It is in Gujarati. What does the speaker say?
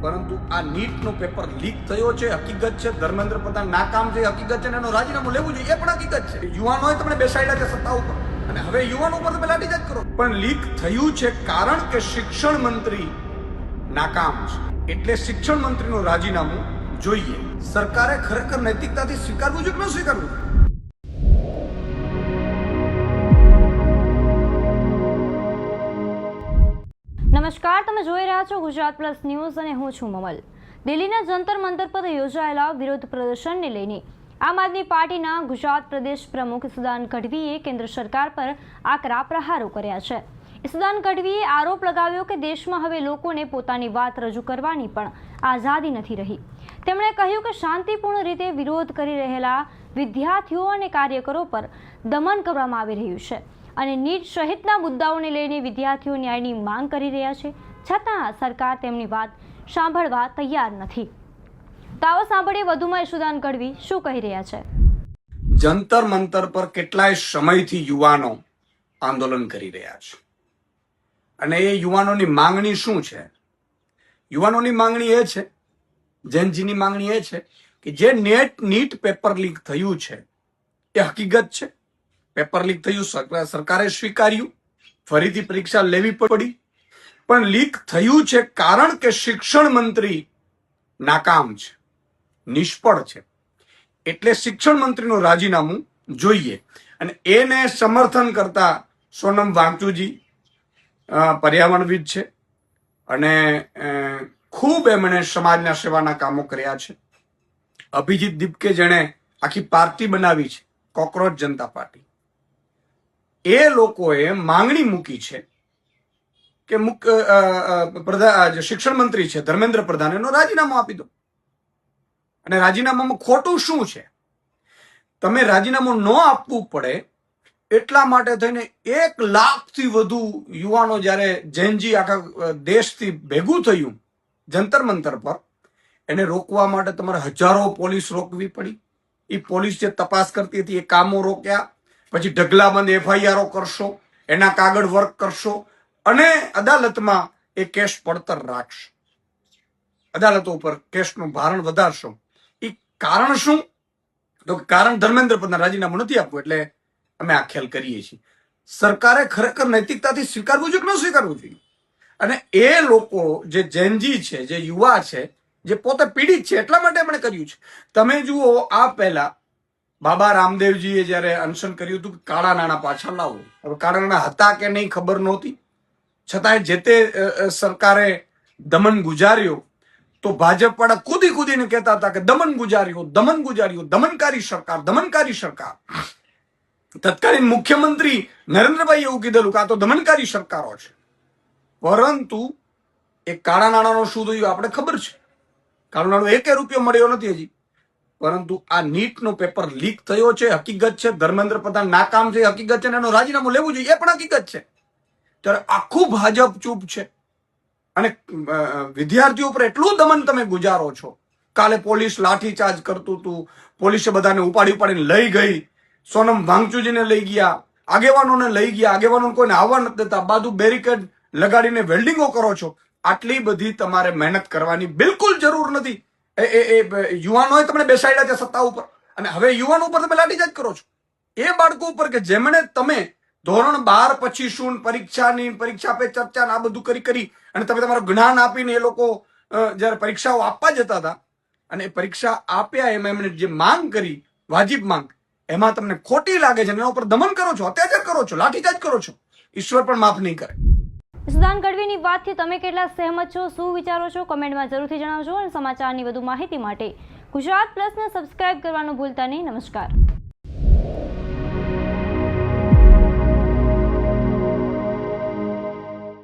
પરંતુ આ નીટનો પેપર લીક થયો છે, હકીકત છે. ધર્મેન્દ્ર પ્રધાન નાકામ છે, હકીકત છે. એનો રાજીનામું લેવું જોઈએ, એ પણ હકીકત છે. યુવાનોએ તમને બેસાડ્યા છે સત્તા ઉપર અને હવે યુવાનો ઉપર તમે લાઠીચાર્જ કરો. પણ લીક થયું છે કારણ કે શિક્ષણ મંત્રી નાકામ છે, એટલે શિક્ષણ મંત્રીનું રાજીનામું જોઈએ. સરકારે ખરેખર નૈતિકતાથી સ્વીકારવું જોઈએ કે ન સ્વીકારવું? નમસ્કાર, તમે જોઈ રહ્યા છો ગુજરાત પ્લસ ન્યૂઝ અને હું છું મમલ. દિલ્હીના જંતર મંતર પર યોજાયેલા વિરોધ પ્રદર્શનને લઈને આમ આદમી પાર્ટીના ગુજરાત પ્રદેશ પ્રમુખ ઈસુદાન ગઢવીએ કેન્દ્ર સરકાર પર આકરા પ્રહારો કર્યા છે. ઈસુદાન ગઢવીએ આરોપ લગાવ્યો કે દેશમાં હવે લોકોને પોતાની વાત રજૂ કરવાની પણ આઝાદી નથી રહી. તેમણે કહ્યું કે શાંતિપૂર્ણ રીતે વિરોધ કરી રહેલા વિદ્યાર્થીઓ અને કાર્યકરો પર દમન કરવામાં આવી રહ્યું છે અને નીટ સહિતના મુદ્દાઓને લઈને વિદ્યાર્થીઓ ન્યાયની માંગ કરી રહ્યા છે, છતાં સરકાર તેમની વાત સાંભળવા તૈયાર નથી. તો આવો સાંભળીએ વધુમાં ઈસુદાન ગઢવી શું કહી રહ્યા છે. જંતર મંતર પર કેટલાય સમયથી યુવાનો આંદોલન કરી રહ્યા છે અને એ યુવાનોની માંગણી શું છે? યુવાનોની માંગણી એ છે, જેનજીની માંગણી એ છે કે જે નીટ પેપર લીક થયું છે એ હકીકત છે. પેપર લીક થયું, સરકારે સ્વીકાર્યું, ફરીથી પરીક્ષા લેવી પડી, પણ લીક થયું છે કારણ કે શિક્ષણ મંત્રી નાકામ છે, નિષ્ફળ છે, એટલે શિક્ષણ મંત્રીનું રાજીનામું જોઈએ. અને એને સમર્થન કરતા સોનમ વાંગચુજી પર્યાવરણવિદ છે અને ખૂબ એમણે સમાજના સેવાના કામો કર્યા છે. અભિજીત દીપકે જેણે આખી પાર્ટી બનાવી છે, કોકરોચ જનતા પાર્ટી, એ લોકોએ માંગણી મૂકી છે કે શિક્ષણ મંત્રી છે ધર્મેન્દ્ર પ્રધાન, એનો રાજીનામું આપી દો. અને રાજીનામામાં ખોટું શું છે? તમે રાજીનામું ન આપવું પડે એટલા માટે થઈને 1 લાખથી વધુ યુવાનો જ્યારે જેનજી આખા દેશથી ભેગું થયું જંતર મંતર પર, એને રોકવા માટે તમારે હજારો પોલીસ રોકવી પડી. એ પોલીસ જે તપાસ કરતી હતી એ કામો રોક્યા, પછી ઢગલાબંધ એફઆઈઆરો કરશો, એના કાગળ વર્ક કરશો અને અદાલતમાં એ કેસ પડતર રાખશો, અદાલતો ઉપર કેસનું ભારણ વધારશો. એ કારણ શું? તો કારણ ધર્મેન્દ્ર પ્રધાન રાજીનામું નથી આપવું એટલે અમે આ ખેલ કરીએ છીએ. સરકારે ખરેખર નૈતિકતાથી સ્વીકારવું જોઈએ કે ન સ્વીકારવું જોઈએ? અને એ લોકો જે જેનજી છે, જે યુવા છે, જે પોતે પીડિત છે, એટલા માટે એમણે કર્યું છે. તમે જુઓ, આ પહેલા બાબા રામદેવજીએ જ્યારે અનશન કર્યું હતું કે કાળા નાણાં પાછા લાવો. હવે કાળા નાણાં હતા કે નહીં ખબર નહોતી, છતાંય જે તે સરકારે દમન ગુજાર્યો તો ભાજપ વાળા કૂદી કૂદીને કહેતા હતા કે દમન ગુજાર્યો, દમન ગુજાર્યો, દમનકારી સરકાર, દમનકારી સરકાર. તત્કાલીન મુખ્યમંત્રી નરેન્દ્રભાઈ એવું કીધેલું કે આ તો દમનકારી સરકારો છે. પરંતુ એ કાળા નાણાંનો શું થયું આપણે ખબર છે. કાળું નાણું 1 રૂપિયો મળ્યો નથી હજી. પરંતુ આ નીટનો પેપર લીક થયો છે, હકીકત છે. ધર્મેન્દ્ર પ્રધાન નાકામ છે, હકીકત છે. એનો રાજીનામું લેવું જોઈએ, એ પણ હકીકત છે. ત્યારે આખું ભાજપ ચૂપ છે અને વિદ્યાર્થીઓ પર એટલું દમન તમે ગુજારો છો. કાલે પોલીસ લાઠીચાર્જ કરતું હતું, પોલીસે બધાને ઉપાડીને લઈ ગઈ, સોનમ વાંગચુજીને લઈ ગયા, આગેવાનોને લઈ ગયા, આગેવાનોને કોઈને આવવા નથી દેતા, બાજુ બેરિકેડ લગાડીને વેલ્ડિંગો કરો છો. આટલી બધી તમારે મહેનત કરવાની બિલકુલ જરૂર નથી. યુવાનોએ તમને બેસાડ્યા છે સત્તા ઉપર અને હવે યુવાનો ઉપર તમે લાઠીચાર્જ કરો છો. એ બાળકો ઉપર કે જેમણે તમે ધોરણ 12 પછી શું પરીક્ષા પે ચર્ચા આ બધું કરી અને તમે તમારું જ્ઞાન આપીને એ લોકો જયારે પરીક્ષાઓ આપવા જતા હતા અને એ પરીક્ષા આપ્યા, એમાં એમણે જે માંગ કરી, વાજિબ માંગ, એમાં તમને ખોટી લાગે છે, એના ઉપર દમન કરો છો, અત્યાચાર કરો છો, લાઠીચાર્જ કરો છો. ઈશ્વર પણ માફ નહીં કરે. ઈસુદાન ગઢવીની વાતથી તમે કેટલા સહેમત છો, શું વિચારો છો, કમેન્ટમાં જરૂરથી જણાવજો. અને સમાચારની વધુ માહિતી માટે ગુજરાત પ્લસને સબસ્ક્રાઇબ કરવાનું ભૂલતા નહીં. નમસ્કાર.